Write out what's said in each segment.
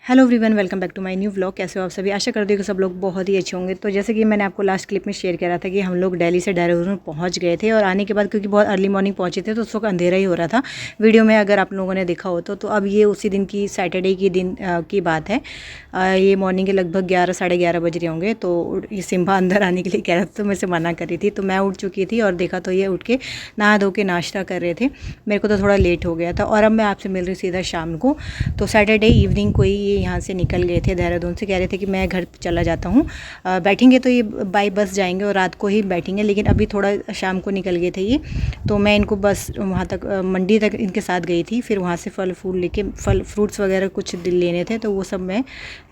Hello everyone, welcome back to my new vlog. कैसे हो आप सभी? आशा करती हूँ कि सब लोग बहुत ही अच्छे होंगे। तो जैसे कि मैंने आपको लास्ट क्लिप में शेयर करा था कि हम लोग दिल्ली से देहरादून पहुँच गए थे और आने के बाद क्योंकि बहुत अर्ली मॉर्निंग पहुँचे थे तो उस वक्त अंधेरा ही हो रहा था। वीडियो में अगर आप लोगों ने देखा हो तो अब ये उसी दिन की सैटरडे की दिन की बात है। ये मॉर्निंग के लगभग 11 साढ़े 11 बज रहे होंगे। तो ये सिम्बा अंदर आने के लिए कह रहा था तो मैं से मना कर रही थी। तो मैं उठ चुकी थी और देखा तो ये उठ के नहा धो के नाश्ता कर रहे थे। मेरे को तो थोड़ा लेट हो गया था और अब मैं आपसे मिल रही सीधा शाम को। तो सैटरडे इवनिंग को ही ये यहाँ से निकल गए थे देहरादून से। कह रहे थे कि मैं घर चला जाता हूँ, बैठेंगे तो ये बाई बस जाएंगे और रात को ही बैठेंगे, लेकिन अभी थोड़ा शाम को निकल गए थे ये। तो मैं इनको बस वहाँ तक मंडी तक इनके साथ गई थी। फिर वहाँ से फल फूल लेके फल फ्रूट्स वगैरह कुछ लेने थे तो वो सब मैं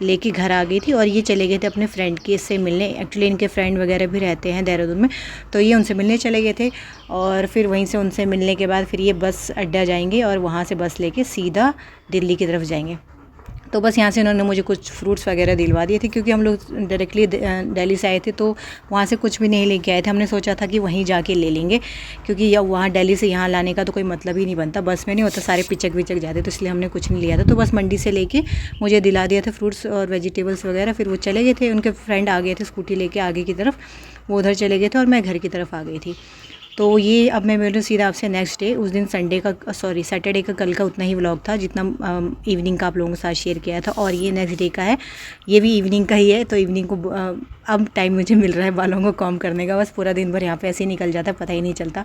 लेके घर आ गई थी। और ये चले गए थे अपने फ्रेंड के से मिलने। एक्चुअली इनके फ्रेंड वगैरह भी रहते हैं देहरादून में, तो ये उनसे मिलने चले गए थे। और फिर वहीं से उनसे मिलने के बाद फिर ये बस अड्डा जाएंगे और वहाँ से बस लेके सीधा दिल्ली की तरफ जाएंगे। तो बस यहाँ से उन्होंने मुझे कुछ फ्रूट्स वगैरह दिलवा दिए थे क्योंकि हम लोग डायरेक्टली दिल्ली से आए थे तो वहाँ से कुछ भी नहीं लेके आए थे। हमने सोचा था कि वहीं जाके ले लेंगे क्योंकि या वहाँ दिल्ली से यहाँ लाने का तो कोई मतलब ही नहीं बनता, बस में नहीं होता, सारे पिचक विचक जाते, तो इसलिए हमने कुछ नहीं लिया था। तो बस मंडी से लेके मुझे दिला दिया था फ्रूट्स और वेजिटेबल्स वगैरह। फिर वो चले गए थे, उनके फ्रेंड आ गए थे स्कूटी लेके आगे की तरफ, वो उधर चले गए थे और मैं घर की तरफ आ गई थी। तो ये अब मैं मिलूँ सीधा आपसे नेक्स्ट डे। उस दिन सैटरडे का कल का उतना ही व्लॉग था जितना इवनिंग का आप लोगों के साथ शेयर किया था। और ये नेक्स्ट डे का है, ये भी इवनिंग का ही है। तो इवनिंग को अब टाइम मुझे मिल रहा है बालों को कॉम्ब करने का। बस पूरा दिन भर यहाँ पे ऐसे ही निकल जाता है, पता ही नहीं चलता।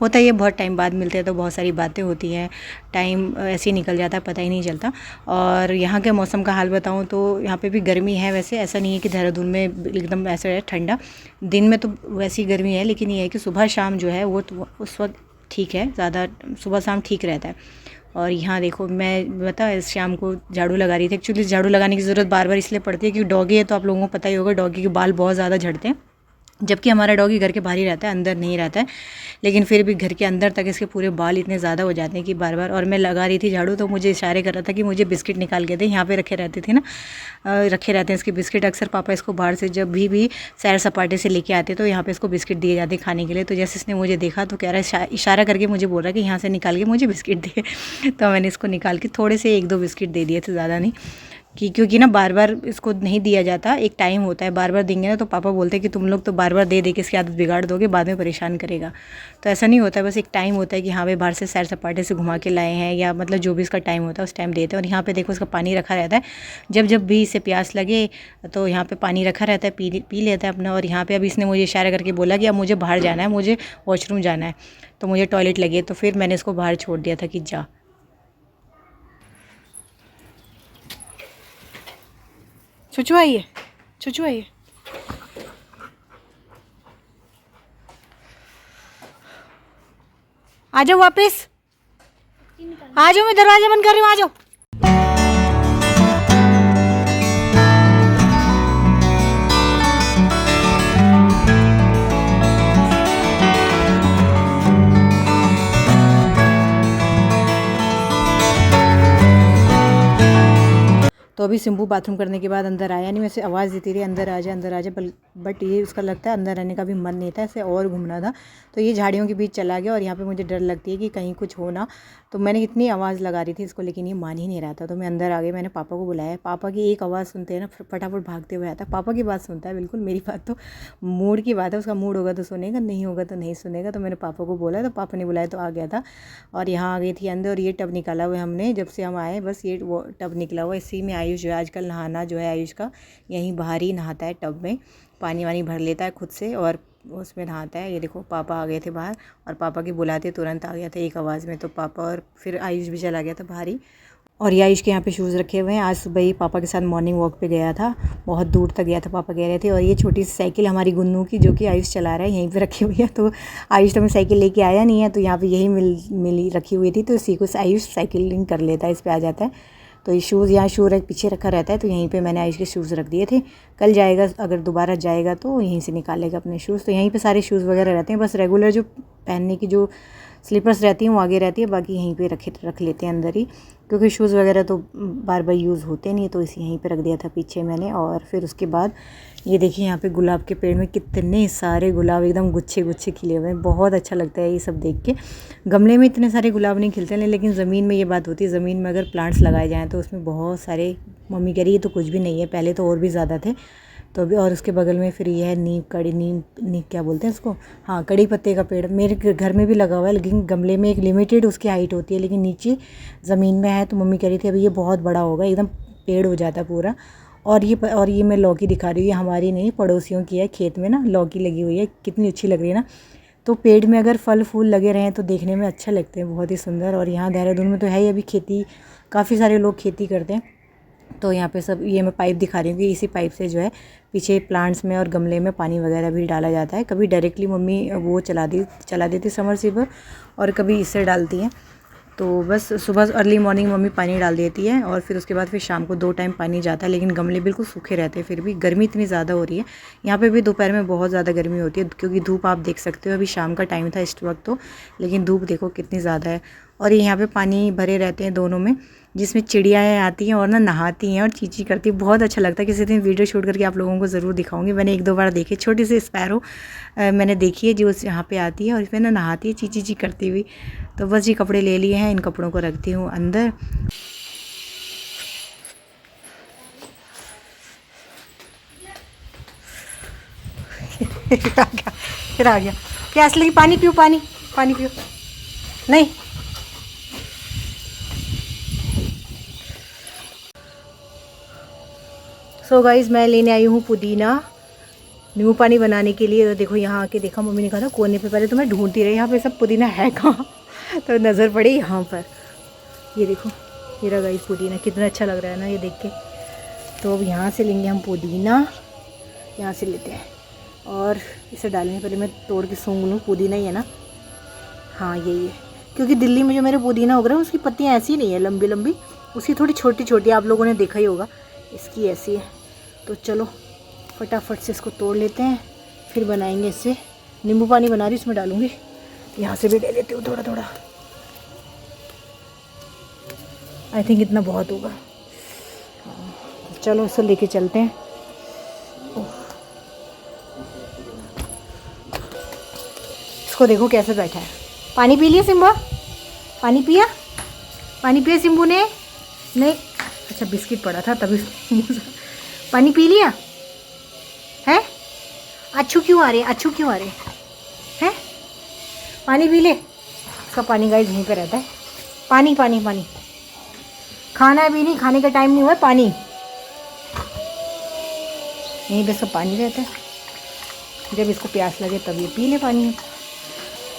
होता ही है, बहुत टाइम बाद मिलते हैं तो बहुत सारी बातें होती हैं, टाइम ऐसे ही निकल जाता है, पता ही नहीं चलता। और यहाँ के मौसम का हाल बताऊँ तो यहाँ पे भी गर्मी है। वैसे ऐसा नहीं है कि देहरादून में एकदम ऐसा है ठंडा, दिन में तो वैसी गर्मी है, लेकिन ये है कि सुबह शाम जो है वो तो उस वक्त ठीक है, ज़्यादा सुबह शाम ठीक रहता है। और यहाँ देखो मैं इस शाम को झाड़ू लगा रही थी। एक्चुअली झाड़ू लगाने की ज़रूरत बार बार इसलिए पड़ती है क्योंकि डॉगी है, तो आप लोगों को पता ही होगा डॉगी के बाल बहुत ज़्यादा झड़ते हैं। जबकि हमारा डॉगी घर के बाहर ही रहता है, अंदर नहीं रहता है, लेकिन फिर भी घर के अंदर तक इसके पूरे बाल इतने ज़्यादा हो जाते हैं कि बार बार। और मैं लगा रही थी झाड़ू तो मुझे इशारे कर रहा था कि मुझे बिस्किट निकाल के दे। यहाँ पे रखे रहते थे ना, रखे रहते हैं इसके बिस्किट। अक्सर पापा इसको बाहर से जब भी सैर सपाटे से लेके आते तो यहाँ पे इसको बिस्किट दिए जाते खाने के लिए। तो जैसे इसने मुझे देखा तो कह रहा है, इशारा करके मुझे बोल रहा है कि यहाँ से निकाल के मुझे बिस्किट दे। तो मैंने इसको निकाल के थोड़े से 1-2 बिस्किट दे दिए थे, ज़्यादा नहीं, क्योंकि ना बार बार इसको नहीं दिया जाता, एक टाइम होता है। बार बार देंगे ना तो पापा बोलते हैं कि तुम लोग तो बार बार दे के इसकी आदत बिगाड़ दोगे, बाद में परेशान करेगा। तो ऐसा नहीं होता है, बस एक टाइम होता है कि हाँ भाई बाहर से सैर सपाटे से घुमा के लाए हैं या मतलब जो भी इसका टाइम होता है उस टाइम देते हैं। और यहाँ पे देखो इसका पानी रखा रहता है, जब भी इसे प्यास लगे तो यहाँ पे पानी रखा रहता है, पी लेता है अपना। और यहाँ पे अभी इसने मुझे इशारा करके बोला कि अब मुझे बाहर जाना है, मुझे वॉशरूम जाना है, तो मुझे टॉयलेट लगी है। तो फिर मैंने इसको बाहर छोड़ दिया था कि जा। चुचू आइए, चुचू आइए। आ जाओ वापस, आ जाओ, मैं दरवाजा बंद कर रही हूँ, आ जाओ। तो अभी सिम्बू बाथरूम करने के बाद अंदर आया नहीं, वैसे आवाज़ देती रही अंदर आ जा अंदर आ जा, बट ये उसका लगता है अंदर रहने का भी मन नहीं था, ऐसे और घूमना था। तो ये झाड़ियों के बीच चला गया और यहाँ पे मुझे डर लगती है कि कहीं कुछ हो ना। तो मैंने इतनी आवाज़ लगा रही थी इसको, लेकिन ये मान ही नहीं रहा था। तो मैं अंदर आ गई, मैंने पापा को बुलाया। पापा की एक आवाज़ सुनते हैं ना फटाफट भागते हुए आता है। पापा की बात सुनता है बिल्कुल, मेरी बात तो मूड की बात है, उसका मूड होगा तो सुनेगा, नहीं होगा तो नहीं सुनेगा। तो मैंने पापा को बोला तो पापा ने बुलाया तो आ गया था। और यहाँ आ गई थी अंदर और ये टब निकाला हुआ हमने, जब से हम आए बस ये वो टब निकला हुआ। इसी में आयुष जो है आजकल नहाना जो है आयुष का, यहीं बाहर ही नहाता है, टब में पानी वानी भर लेता है खुद से और उसमें नहाता है। ये देखो पापा आ गए थे बाहर और पापा की बुलाते तुरंत आ गया था एक आवाज़ में। तो पापा और फिर आयुष भी चला गया था बाहर ही। और ये आयुष के यहाँ पे शूज़ रखे हुए हैं। आज सुबह ही पापा के साथ मॉर्निंग वॉक पे गया था, बहुत दूर तक गया था पापा कह रहे थे। और ये छोटी सी साइकिल हमारी गुन्नू की जो कि आयुष चला रहा है यहीं पे रखी हुई है। तो आयुष तो मैं साइकिल लेके आया नहीं है, तो यहाँ पे यही मिली रखी हुई थी, तो इसी को आयुष साइकिलिंग कर लेता है, इस पर आ जाता है। तो ये शूज़ यहाँ पीछे रखा रहता है, तो यहीं पे मैंने आयुष के शूज़ रख दिए थे। कल जाएगा, अगर दोबारा जाएगा तो यहीं से निकालेगा अपने शूज़। तो यहीं पे सारे शूज़ वगैरह रहते हैं, बस रेगुलर जो पहनने की जो स्लीपर्स रहती हैं वो आगे रहती है, बाकी यहीं पे रख लेते हैं अंदर ही, क्योंकि शूज़ वगैरह तो बार बार यूज़ होते नहीं, तो इसी यहीं पे रख दिया था पीछे मैंने। और फिर उसके बाद ये देखिए यहाँ पे गुलाब के पेड़ में कितने सारे गुलाब एकदम गुच्छे गुच्छे खिले हुए हैं। बहुत अच्छा लगता है ये सब देख के। गमले में इतने सारे गुलाब नहीं खिलते हैं, लेकिन ज़मीन में ये बात होती है, ज़मीन में अगर प्लांट्स लगाए जाएँ तो उसमें बहुत सारे, मम्मी कह रही है तो कुछ भी नहीं है, पहले तो और भी ज़्यादा थे तो अभी। और उसके बगल में फिर ये है नीम क्या बोलते हैं इसको, हाँ, कड़ी पत्ते का पेड़ मेरे घर में भी लगा हुआ है, लेकिन गमले में एक लिमिटेड उसकी हाइट होती है, लेकिन नीचे ज़मीन में है। तो मम्मी कह रही थी अभी ये बहुत बड़ा होगा, एकदम पेड़ हो जाता पूरा। और ये मैं लौकी दिखा रही हूँ, ये हमारी नहीं, पड़ोसियों की है, खेत में ना लौकी लगी हुई है, कितनी अच्छी लग रही है ना। तो पेड़ में अगर फल फूल लगे रहें तो देखने में अच्छा लगते हैं, बहुत ही सुंदर। और यहाँ देहरादून में तो है ही अभी खेती, काफ़ी सारे लोग खेती करते हैं। तो यहाँ पे सब, ये मैं पाइप दिखा रही हूँ कि इसी पाइप से जो है पीछे प्लांट्स में और गमले में पानी वगैरह भी डाला जाता है। कभी डायरेक्टली मम्मी वो चला देती समरसीबल, और कभी इससे डालती हैं। तो बस सुबह अर्ली मॉर्निंग मम्मी पानी डाल देती है, और फिर उसके बाद फिर शाम को 2 टाइम पानी जाता है। लेकिन गमले बिल्कुल सूखे रहते हैं, फिर भी गर्मी इतनी ज़्यादा हो रही है यहाँ पे भी। दोपहर में बहुत ज़्यादा गर्मी होती है, क्योंकि धूप आप देख सकते हो, अभी शाम का टाइम था इस वक्त तो, लेकिन धूप देखो कितनी ज़्यादा है। और यहाँ पे पानी भरे रहते हैं दोनों में, जिसमें चिड़ियाएँ आती हैं और ना नहाती हैं और चींची करती है, बहुत अच्छा लगता है। किसी दिन वीडियो शूट करके आप लोगों को ज़रूर दिखाऊंगी। मैंने 1-2 बार देखी, छोटी सी स्पैरो मैंने देखी है जो यहाँ पे आती है और इसमें ना नहाती है चींची करती हुई। तो बस ये कपड़े ले लिए हैं, इन कपड़ों को रखती हूँ अंदर। फिर आ गया प्यास लगी, पानी पियो, पानी पियो। नहीं, सो गाइस मैं लेने आई हूँ पुदीना नींबू पानी बनाने के लिए। तो देखो यहाँ आके देखा, मम्मी ने कहा था कोने पे, पहले तो मैं ढूंढती रही यहाँ पे सब पुदीना है कहाँ, तो नज़र पड़ी यहाँ पर। ये देखो, ये रहा गाइस पुदीना, कितना अच्छा लग रहा है ना ये देख के। तो अब यहाँ से लेंगे हम पुदीना, यहाँ से लेते हैं और इसे डालने पहले मैं तोड़ के सूंघ लूँ। पुदीना ही है ना, हाँ यही है, क्योंकि दिल्ली में जो मेरे पुदीना उग रहा है उसकी पत्तियाँ ऐसी नहीं है लंबी लंबी, उसकी थोड़ी छोटी छोटी, आप लोगों ने देखा ही होगा, इसकी ऐसी है। तो चलो फटाफट से इसको तोड़ लेते हैं, फिर बनाएंगे इससे नींबू पानी बना रही, इसमें डालूँगी। यहाँ से भी ले लेती हूँ थोड़ा थोड़ा, आई थिंक इतना बहुत होगा। चलो इसको लेके चलते हैं। इसको देखो कैसे बैठा है। पानी पी लिया सिम्बा, पानी पिया सिम्बू ने? नहीं, अच्छा बिस्किट पड़ा था तभी पानी पी लिया है? अच्छू क्यों आ रहे हैं? पानी पी ले। इसका पानी गाइस यहीं पे रहता है। पानी खाना भी नहीं, खाने का टाइम नहीं हुआ, पानी यहीं पे इसका पानी रहता है। जब इसको प्यास लगे तब ये पी ले पानी।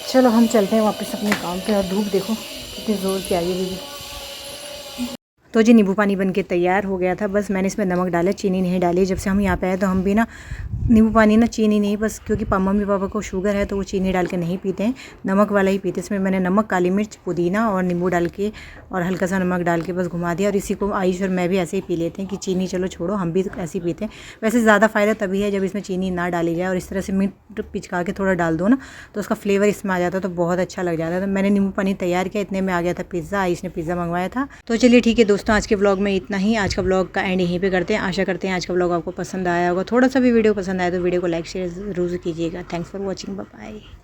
चलो हम चलते हैं वापस अपने काम पे। और धूप देखो कितनी ज़ोर की आई है दीदी। तो जी नींबू पानी बनके तैयार हो गया था। बस मैंने इसमें नमक डाला, चीनी नहीं डाली। जब से हम यहाँ पे आए तो हम भी ना नींबू पानी ना चीनी नहीं, बस क्योंकि मम्मी पापा को शुगर है तो वो चीनी डाल के नहीं पीते हैं, नमक वाला ही पीते। इसमें मैंने नमक, काली मिर्च, पुदीना और नींबू डाल के और हल्का सा नमक डाल के बस घुमा दिया। और इसी को आयुष और मैं भी ऐसे ही पी लेते हैं कि चीनी चलो छोड़ो, हम भी ऐसे ही पीते हैं। वैसे ज़्यादा फ़ायदा तभी है जब इसमें चीनी ना डाली जाए और इस तरह से मीट पिचका के थोड़ा डाल दो ना, तो उसका फ्लेवर इसमें आ जाता है, तो बहुत अच्छा लग जाता है। तो मैंने नींबू पानी तैयार किया, इतने में आ गया था पिज़्ज़ा। आयुष ने पिज़्ज़ा मंगवाया था। तो चलिए ठीक है दोस्तों, आज के व्लॉग में इतना ही। आज का व्लॉग का एंड यहीं पे करते हैं। आशा करते हैं आज का व्लॉग आपको पसंद आया होगा। थोड़ा सा भी वीडियो पसंद आया तो वीडियो को लाइक शेयर ज़रूर कीजिएगा। Thanks for watching, bye bye.